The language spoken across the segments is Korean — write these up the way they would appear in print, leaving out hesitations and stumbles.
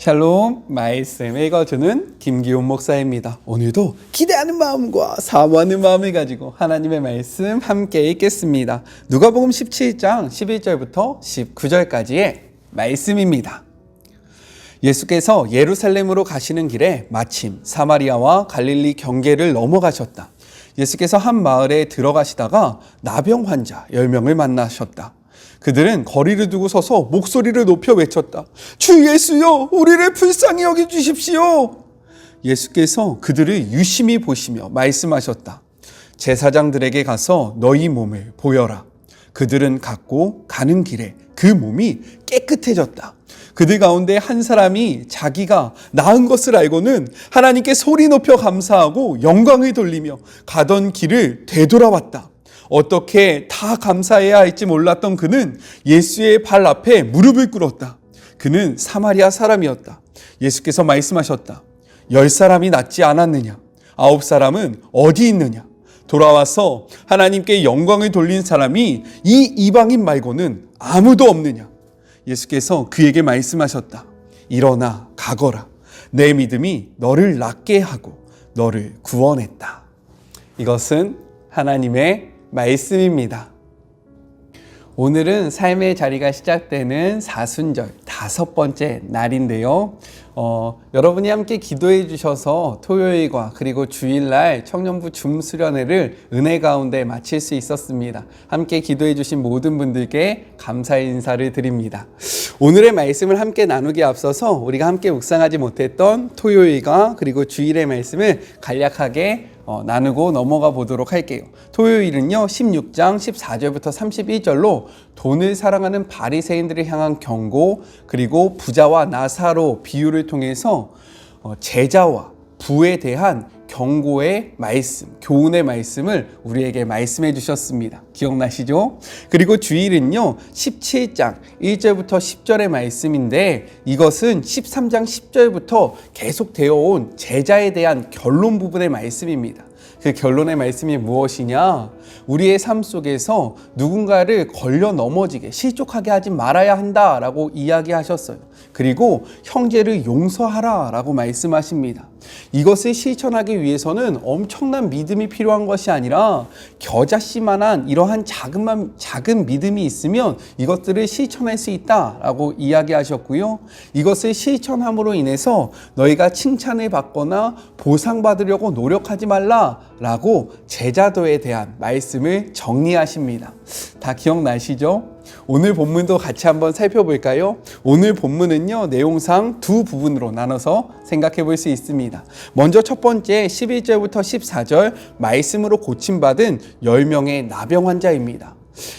샬롬, 말씀 읽어주는 김기훈 목사입니다. 오늘도 기대하는 마음과 사모하는 마음을 가지고 하나님의 말씀 함께 읽겠습니다. 누가복음 17장 11절부터 19절까지의 말씀입니다. 예수께서 예루살렘으로 가시는 길에 마침 사마리아와 갈릴리 경계를 넘어가셨다. 예수께서 한 마을에 들어가시다가 나병 환자 10명을 만나셨다. 그들은 거리를 두고 서서 목소리를 높여 외쳤다. 주 예수여, 우리를 불쌍히 여겨주십시오. 예수께서 그들을 유심히 보시며 말씀하셨다. 제사장들에게 가서 너희 몸을 보여라. 그들은 갔고 가는 길에 그 몸이 깨끗해졌다. 그들 가운데 한 사람이 자기가 나은 것을 알고는 하나님께 소리 높여 감사하고 영광을 돌리며 가던 길을 되돌아왔다. 어떻게 다 감사해야 할지 몰랐던 그는 예수의 발 앞에 무릎을 꿇었다. 그는 사마리아 사람이었다. 예수께서 말씀하셨다. 10사람이 낫지 않았느냐? 9사람은 어디 있느냐? 돌아와서 하나님께 영광을 돌린 사람이 이 이방인 말고는 아무도 없느냐? 예수께서 그에게 말씀하셨다. 일어나 가거라. 내 믿음이 너를 낫게 하고 너를 구원했다. 이것은 하나님의 말씀입니다. 오늘은 삶의 자리가 시작되는 사순절 5번째 날인데요. 여러분이 함께 기도해 주셔서 토요일과 그리고 주일날 청년부 줌수련회를 은혜 가운데 마칠 수 있었습니다. 함께 기도해 주신 모든 분들께 감사의 인사를 드립니다. 오늘의 말씀을 함께 나누기에 앞서서 우리가 함께 묵상하지 못했던 토요일과 그리고 주일의 말씀을 간략하게 나누고 넘어가 보도록 할게요. 토요일은요 16장 14절부터 31절로 돈을 사랑하는 바리새인들을 향한 경고, 그리고 부자와 나사로 비유를 통해서 제자와 부에 대한 경고의 말씀, 교훈의 말씀을 우리에게 말씀해 주셨습니다. 기억나시죠? 그리고 주일은요 17장 1절부터 10절의 말씀인데, 이것은 13장 10절부터 계속되어 온 제자에 대한 결론 부분의 말씀입니다. 그 결론의 말씀이 무엇이냐? 우리의 삶 속에서 누군가를 걸려 넘어지게 실족하게 하지 말아야 한다라고 이야기하셨어요. 그리고 형제를 용서하라 라고 말씀하십니다. 이것을 실천하기 위해서는 엄청난 믿음이 필요한 것이 아니라 겨자씨만한 이러한 작은 믿음이 있으면 이것들을 실천할 수 있다라고 이야기하셨고요. 이것을 실천함으로 인해서 너희가 칭찬을 받거나 보상받으려고 노력하지 말라라고 제자도에 대한 말씀을 정리하십니다. 다 기억나시죠? 오늘 본문도 같이 한번 살펴볼까요? 오늘 본문은요 내용상 두 부분으로 나눠서 생각해 볼 수 있습니다. 먼저 첫 번째 11절부터 14절 말씀으로 고침받은 10명의 나병 환자입니다.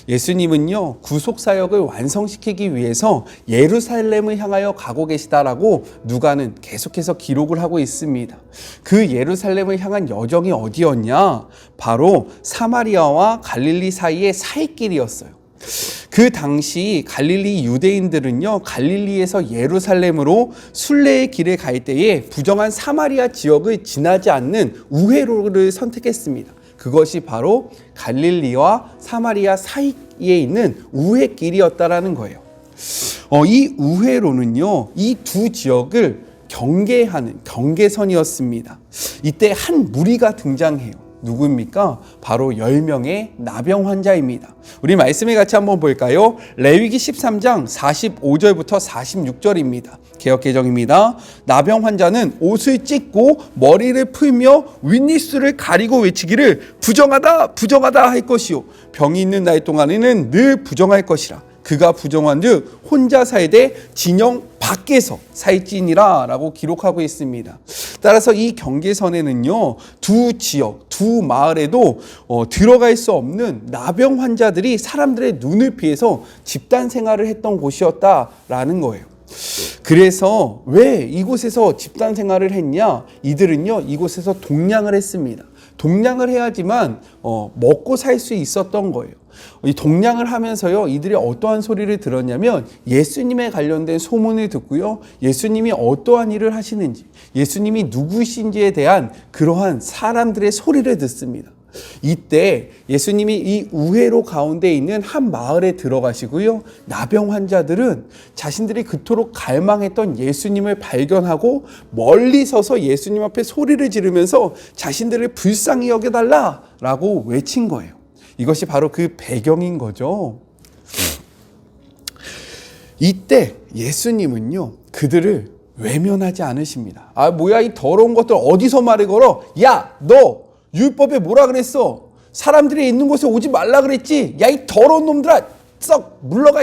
예수님은요 구속사역을 완성시키기 위해서 예루살렘을 향하여 가고 계시다라고 누가는 계속해서 기록을 하고 있습니다. 그 예루살렘을 향한 여정이 어디였냐? 바로 사마리아와 갈릴리 사이의 사이길이었어요. 그 당시 갈릴리 유대인들은요 갈릴리에서 예루살렘으로 순례의 길을 갈 때에 부정한 사마리아 지역을 지나지 않는 우회로를 선택했습니다. 그것이 바로 갈릴리와 사마리아 사이에 있는 우회길이었다라는 거예요. 이 우회로는요 이 두 지역을 경계하는 경계선이었습니다. 이때 한 무리가 등장해요. 누구입니까? 바로 10명의 나병 환자입니다. 우리 말씀에 같이 한번 볼까요? 레위기 13장 45절부터 46절입니다. 개역개정입니다. 나병 환자는 옷을 찢고 머리를 풀며 윗니스를 가리고 외치기를 부정하다 부정하다 할 것이요 병이 있는 날 동안에는 늘 부정할 것이라. 그가 부정한즉 혼자 살되 진영 밖에서 살지니라 라고 기록하고 있습니다. 따라서 이 경계선에는요 두 지역, 두 마을에도 들어갈 수 없는 나병 환자들이 사람들의 눈을 피해서 집단 생활을 했던 곳이었다라는 거예요. 그래서 왜 이곳에서 집단 생활을 했냐? 이들은요 이곳에서 동냥을 했습니다. 동냥을 해야지만 먹고 살 수 있었던 거예요. 이 동냥을 하면서요 이들이 어떠한 소리를 들었냐면 예수님에 관련된 소문을 듣고요 예수님이 어떠한 일을 하시는지, 예수님이 누구신지에 대한 그러한 사람들의 소리를 듣습니다. 이때 예수님이 이 우회로 가운데 있는 한 마을에 들어가시고요. 나병 환자들은 자신들이 그토록 갈망했던 예수님을 발견하고 멀리 서서 예수님 앞에 소리를 지르면서 자신들을 불쌍히 여겨달라라고 외친 거예요. 이것이 바로 그 배경인 거죠. 이때 예수님은요, 그들을 외면하지 않으십니다. 아, 뭐야, 이 더러운 것들 어디서 말을 걸어? 야, 너 율법에 뭐라 그랬어? 사람들이 있는 곳에 오지 말라 그랬지? 야, 이 더러운 놈들아, 썩 물러가!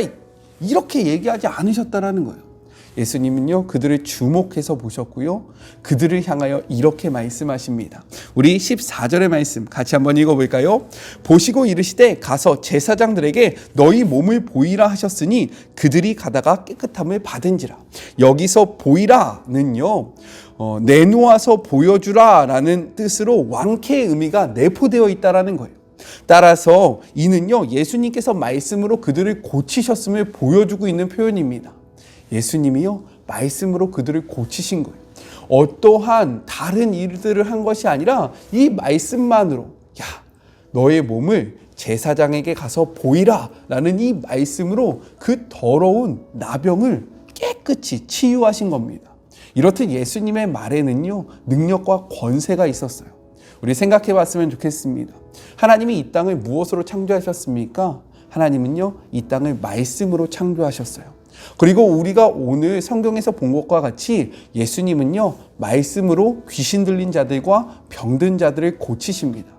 이렇게 얘기하지 않으셨다라는 거예요. 예수님은요, 그들을 주목해서 보셨고요, 그들을 향하여 이렇게 말씀하십니다. 우리 14절의 말씀 같이 한번 읽어볼까요? 보시고 이르시되 가서 제사장들에게 너희 몸을 보이라 하셨으니 그들이 가다가 깨끗함을 받은지라. 여기서 보이라는요, 내놓아서 보여주라 라는 뜻으로 완쾌의 의미가 내포되어 있다라는 거예요. 따라서 이는요, 예수님께서 말씀으로 그들을 고치셨음을 보여주고 있는 표현입니다. 예수님이요, 말씀으로 그들을 고치신 거예요. 어떠한 다른 일들을 한 것이 아니라 이 말씀만으로, 야, 너의 몸을 제사장에게 가서 보이라 라는 이 말씀으로 그 더러운 나병을 깨끗이 치유하신 겁니다. 이렇듯 예수님의 말에는요, 능력과 권세가 있었어요. 우리 생각해 봤으면 좋겠습니다. 하나님이 이 땅을 무엇으로 창조하셨습니까? 하나님은요, 이 땅을 말씀으로 창조하셨어요. 그리고 우리가 오늘 성경에서 본 것과 같이 예수님은요, 말씀으로 귀신 들린 자들과 병든 자들을 고치십니다.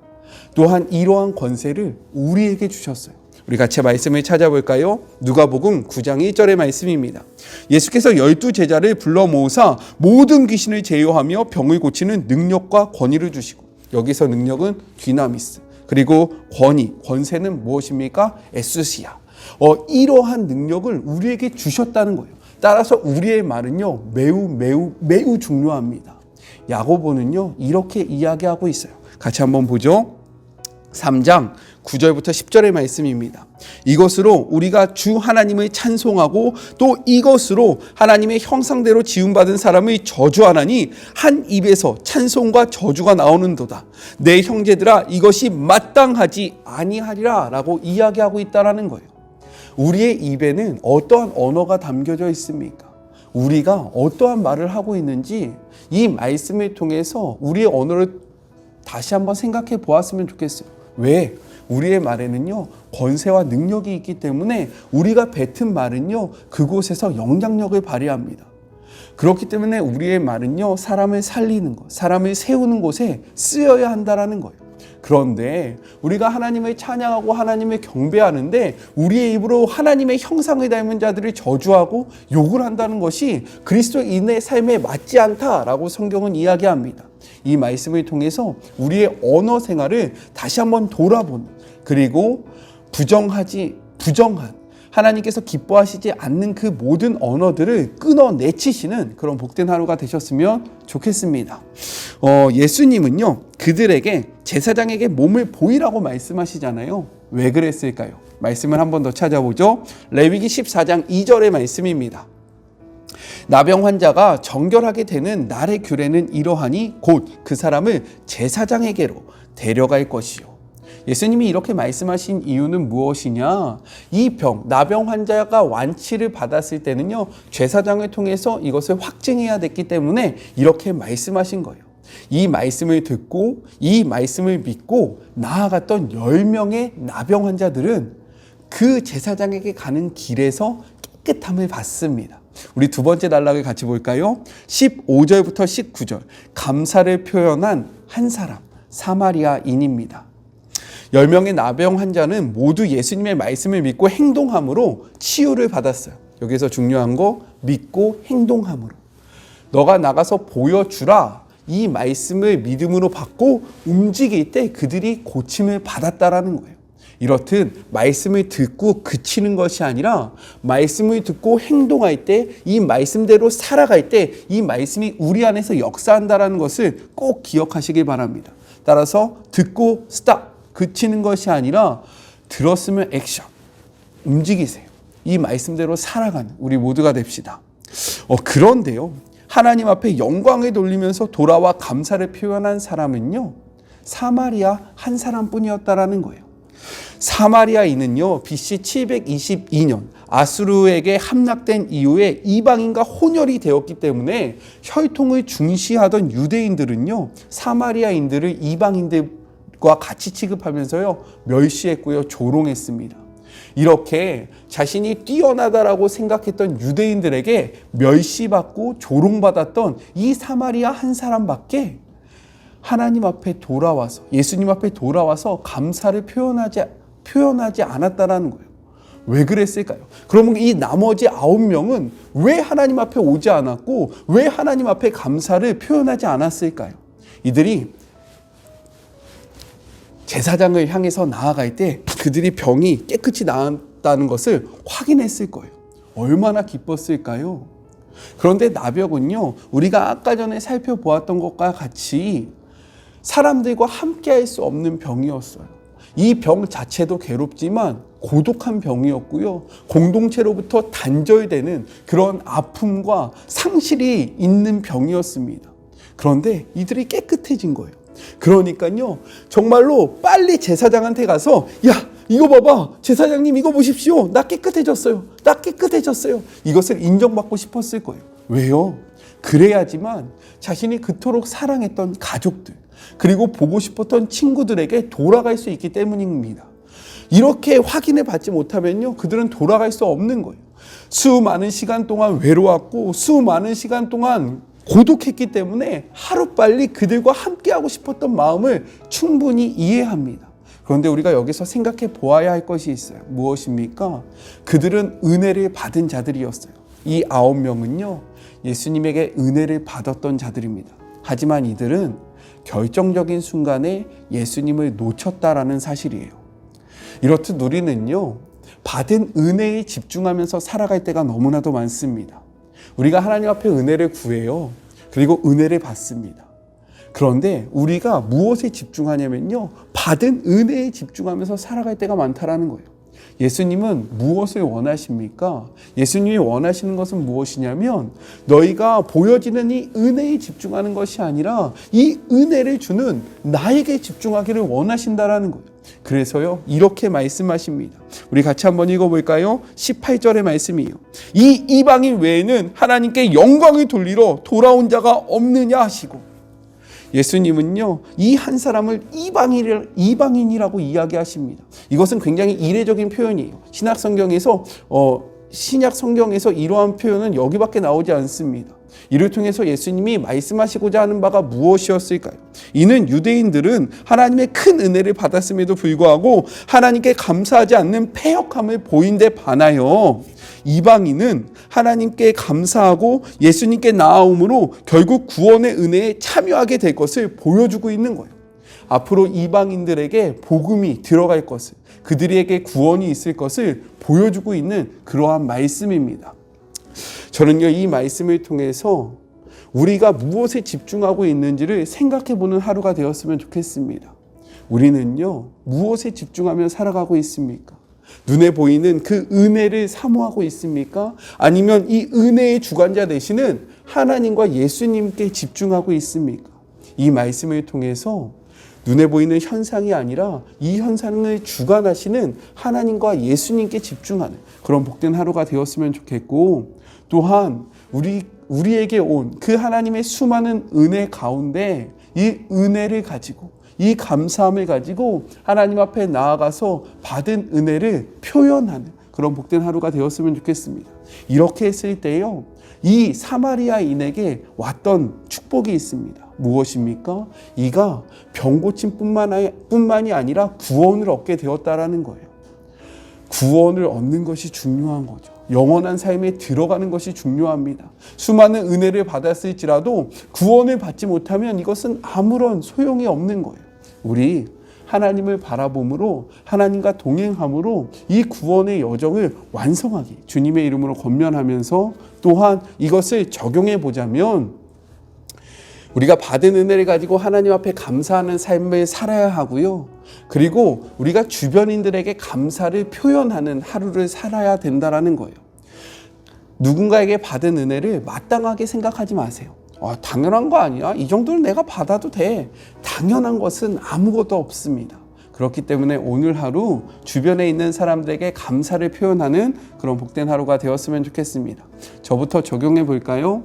또한 이러한 권세를 우리에게 주셨어요. 우리 같이 말씀을 찾아볼까요? 누가복음 9장 1절의 말씀입니다. 예수께서 12제자를 불러 모으사 모든 귀신을 제어하며 병을 고치는 능력과 권위를 주시고, 여기서 능력은 뒤나미스, 그리고 권세는 무엇입니까? 에수시아. 이러한 능력을 우리에게 주셨다는 거예요. 따라서 우리의 말은요, 매우 중요합니다. 야고보는요, 이렇게 이야기하고 있어요. 같이 한번 보죠. 3장 9절부터 10절의 말씀입니다. 이것으로 우리가 주 하나님을 찬송하고 또 이것으로 하나님의 형상대로 지음받은 사람을 저주하나니 한 입에서 찬송과 저주가 나오는도다. 내 형제들아, 이것이 마땅하지 아니하리라 라고 이야기하고 있다라는 거예요. 우리의 입에는 어떠한 언어가 담겨져 있습니까? 우리가 어떠한 말을 하고 있는지 이 말씀을 통해서 우리의 언어를 다시 한번 생각해 보았으면 좋겠어요. 왜? 우리의 말에는요, 권세와 능력이 있기 때문에 우리가 뱉은 말은요, 그곳에서 영향력을 발휘합니다. 그렇기 때문에 우리의 말은요, 사람을 살리는 것, 사람을 세우는 곳에 쓰여야 한다라는 거예요. 그런데 우리가 하나님을 찬양하고 하나님을 경배하는데 우리의 입으로 하나님의 형상을 닮은 자들을 저주하고 욕을 한다는 것이 그리스도인의 삶에 맞지 않다라고 성경은 이야기합니다. 이 말씀을 통해서 우리의 언어 생활을 다시 한번 돌아보는, 그리고 부정한 하나님께서 기뻐하시지 않는 그 모든 언어들을 끊어내치시는 그런 복된 하루가 되셨으면 좋겠습니다. 예수님은요, 그들에게 제사장에게 몸을 보이라고 말씀하시잖아요. 왜 그랬을까요? 말씀을 한 번 더 찾아보죠. 레위기 14장 2절의 말씀입니다. 나병 환자가 정결하게 되는 날의 규례는 이러하니 곧 그 사람을 제사장에게로 데려갈 것이요. 예수님이 이렇게 말씀하신 이유는 무엇이냐? 이 나병 환자가 완치를 받았을 때는요, 제사장을 통해서 이것을 확증해야 됐기 때문에 이렇게 말씀하신 거예요. 이 말씀을 듣고 이 말씀을 믿고 나아갔던 10명의 나병 환자들은 그 제사장에게 가는 길에서 깨끗함을 받습니다. 우리 두 번째 단락을 같이 볼까요? 15절부터 19절, 감사를 표현한 한 사람, 사마리아인입니다. 10명의 나병 환자는 모두 예수님의 말씀을 믿고 행동함으로 치유를 받았어요. 여기서 중요한 거, 믿고 행동함으로. 너가 나가서 보여주라. 이 말씀을 믿음으로 받고 움직일 때 그들이 고침을 받았다라는 거예요. 이렇듯 말씀을 듣고 그치는 것이 아니라 말씀을 듣고 행동할 때, 이 말씀대로 살아갈 때 이 말씀이 우리 안에서 역사한다라는 것을 꼭 기억하시길 바랍니다. 따라서 듣고 스탑, 그치는 것이 아니라 들었으면 액션, 움직이세요. 이 말씀대로 살아가는 우리 모두가 됩시다. 그런데요, 하나님 앞에 영광을 돌리면서 돌아와 감사를 표현한 사람은요, 사마리아 한 사람뿐이었다라는 거예요. 사마리아인은요, BC 722년 아수르에게 함락된 이후에 이방인과 혼혈이 되었기 때문에 혈통을 중시하던 유대인들은요, 사마리아인들을 이방인들과 같이 취급하면서요, 멸시했고요, 조롱했습니다. 이렇게 자신이 뛰어나다라고 생각했던 유대인들에게 멸시받고 조롱받았던 이 사마리아 한 사람밖에 하나님 앞에 돌아와서, 예수님 앞에 돌아와서 감사를 표현하지 않았다라는 거예요. 왜 그랬을까요? 그러면 이 나머지 9명은 왜 하나님 앞에 오지 않았고 왜 하나님 앞에 감사를 표현하지 않았을까요? 이들이 제사장을 향해서 나아갈 때 그들이 병이 깨끗이 나았다는 것을 확인했을 거예요. 얼마나 기뻤을까요? 그런데 나병은요, 우리가 아까 전에 살펴보았던 것과 같이 사람들과 함께 할 수 없는 병이었어요. 이 병 자체도 괴롭지만 고독한 병이었고요. 공동체로부터 단절되는 그런 아픔과 상실이 있는 병이었습니다. 그런데 이들이 깨끗해진 거예요. 그러니까요, 정말로 빨리 제사장한테 가서, 야, 이거 봐봐, 제사장님 이거 보십시오, 나 깨끗해졌어요, 나 깨끗해졌어요, 이것을 인정받고 싶었을 거예요. 왜요? 그래야지만 자신이 그토록 사랑했던 가족들, 그리고 보고 싶었던 친구들에게 돌아갈 수 있기 때문입니다. 이렇게 확인을 받지 못하면요, 그들은 돌아갈 수 없는 거예요. 수많은 시간 동안 외로웠고 수많은 시간 동안 고독했기 때문에 하루빨리 그들과 함께하고 싶었던 마음을 충분히 이해합니다. 그런데 우리가 여기서 생각해 보아야 할 것이 있어요. 무엇입니까? 그들은 은혜를 받은 자들이었어요. 이 9명은요, 예수님에게 은혜를 받았던 자들입니다. 하지만 이들은 결정적인 순간에 예수님을 놓쳤다라는 사실이에요. 이렇듯 우리는요, 받은 은혜에 집중하면서 살아갈 때가 너무나도 많습니다. 우리가 하나님 앞에 은혜를 구해요. 그리고 은혜를 받습니다. 그런데 우리가 무엇에 집중하냐면요, 받은 은혜에 집중하면서 살아갈 때가 많다라는 거예요. 예수님은 무엇을 원하십니까? 예수님이 원하시는 것은 무엇이냐면 너희가 보여지는 이 은혜에 집중하는 것이 아니라 이 은혜를 주는 나에게 집중하기를 원하신다라는 거예요. 그래서요, 이렇게 말씀하십니다. 우리 같이 한번 읽어볼까요? 18절의 말씀이에요. 이 이방인 외에는 하나님께 영광을 돌리러 돌아온 자가 없느냐 하시고, 예수님은요, 이 한 사람을 이방인이라고 이야기하십니다. 이것은 굉장히 이례적인 표현이에요. 신약 성경에서 이러한 표현은 여기밖에 나오지 않습니다. 이를 통해서 예수님이 말씀하시고자 하는 바가 무엇이었을까요? 이는 유대인들은 하나님의 큰 은혜를 받았음에도 불구하고 하나님께 감사하지 않는 패역함을 보인 데 반하여 이방인은 하나님께 감사하고 예수님께 나아옴으로 결국 구원의 은혜에 참여하게 될 것을 보여주고 있는 거예요. 앞으로 이방인들에게 복음이 들어갈 것을, 그들에게 구원이 있을 것을 보여주고 있는 그러한 말씀입니다. 저는요, 이 말씀을 통해서 우리가 무엇에 집중하고 있는지를 생각해보는 하루가 되었으면 좋겠습니다. 우리는요, 무엇에 집중하며 살아가고 있습니까? 눈에 보이는 그 은혜를 사모하고 있습니까? 아니면 이 은혜의 주관자 되시는 하나님과 예수님께 집중하고 있습니까? 이 말씀을 통해서 눈에 보이는 현상이 아니라 이 현상을 주관하시는 하나님과 예수님께 집중하는 그런 복된 하루가 되었으면 좋겠고, 또한 우리에게 온 그 하나님의 수많은 은혜 가운데 이 은혜를 가지고, 이 감사함을 가지고 하나님 앞에 나아가서 받은 은혜를 표현하는 그런 복된 하루가 되었으면 좋겠습니다. 이렇게 했을 때요, 이 사마리아인에게 왔던 축복이 있습니다. 무엇입니까? 이가 병 고침 뿐만이 아니라 구원을 얻게 되었다라는 거예요. 구원을 얻는 것이 중요한 거죠. 영원한 삶에 들어가는 것이 중요합니다. 수많은 은혜를 받았을지라도 구원을 받지 못하면 이것은 아무런 소용이 없는 거예요. 우리 하나님을 바라봄으로, 하나님과 동행함으로 이 구원의 여정을 완성하기 주님의 이름으로 권면하면서, 또한 이것을 적용해 보자면 우리가 받은 은혜를 가지고 하나님 앞에 감사하는 삶을 살아야 하고요. 그리고 우리가 주변인들에게 감사를 표현하는 하루를 살아야 된다는 거예요. 누군가에게 받은 은혜를 마땅하게 생각하지 마세요. 당연한 거 아니야? 이 정도는 내가 받아도 돼. 당연한 것은 아무것도 없습니다. 그렇기 때문에 오늘 하루 주변에 있는 사람들에게 감사를 표현하는 그런 복된 하루가 되었으면 좋겠습니다. 저부터 적용해 볼까요?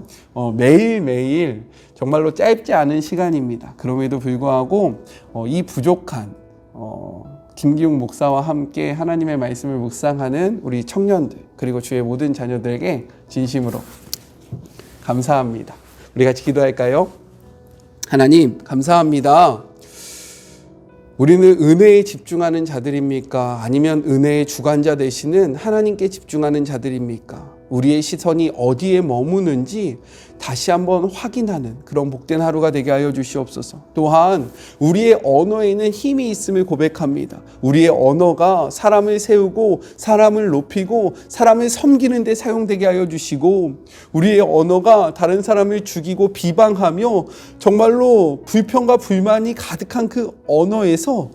매일매일 정말로 짧지 않은 시간입니다. 그럼에도 불구하고 이 부족한 김기용 목사와 함께 하나님의 말씀을 묵상하는 우리 청년들 그리고 주의 모든 자녀들에게 진심으로 감사합니다. 우리 같이 기도할까요? 하나님 감사합니다. 우리는 은혜에 집중하는 자들입니까? 아니면 은혜의 주관자 되시는 하나님께 집중하는 자들입니까? 우리의 시선이 어디에 머무는지 다시 한번 확인하는 그런 복된 하루가 되게 하여 주시옵소서. 또한 우리의 언어에는 힘이 있음을 고백합니다. 우리의 언어가 사람을 세우고 사람을 높이고 사람을 섬기는 데 사용되게 하여 주시고, 우리의 언어가 다른 사람을 죽이고 비방하며 정말로 불평과 불만이 가득한 그 언어에서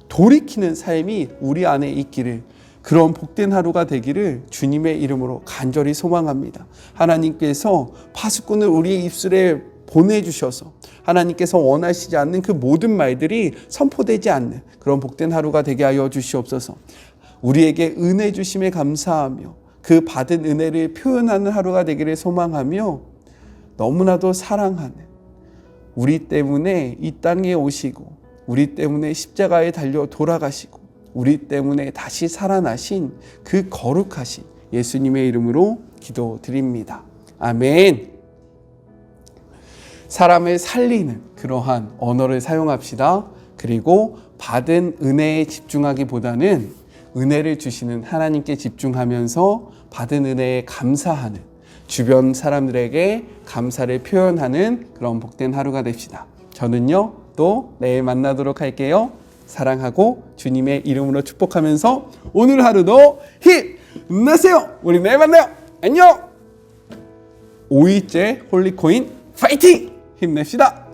돌이키는 삶이 우리 안에 있기를, 그런 복된 하루가 되기를 주님의 이름으로 간절히 소망합니다. 하나님께서 파수꾼을 우리의 입술에 보내주셔서 하나님께서 원하시지 않는 그 모든 말들이 선포되지 않는 그런 복된 하루가 되게 하여 주시옵소서. 우리에게 은혜 주심에 감사하며 그 받은 은혜를 표현하는 하루가 되기를 소망하며, 너무나도 사랑하는, 우리 때문에 이 땅에 오시고 우리 때문에 십자가에 달려 돌아가시고 우리 때문에 다시 살아나신 그 거룩하신 예수님의 이름으로 기도드립니다. 아멘. 사람을 살리는 그러한 언어를 사용합시다. 그리고 받은 은혜에 집중하기보다는 은혜를 주시는 하나님께 집중하면서 받은 은혜에 감사하는, 주변 사람들에게 감사를 표현하는 그런 복된 하루가 됩시다. 저는요, 또 내일 만나도록 할게요. 사랑하고 주님의 이름으로 축복하면서 오늘 하루도 힘내세요. 우리 내일 만나요. 안녕. 5일째 홀리코인 파이팅! 힘냅시다.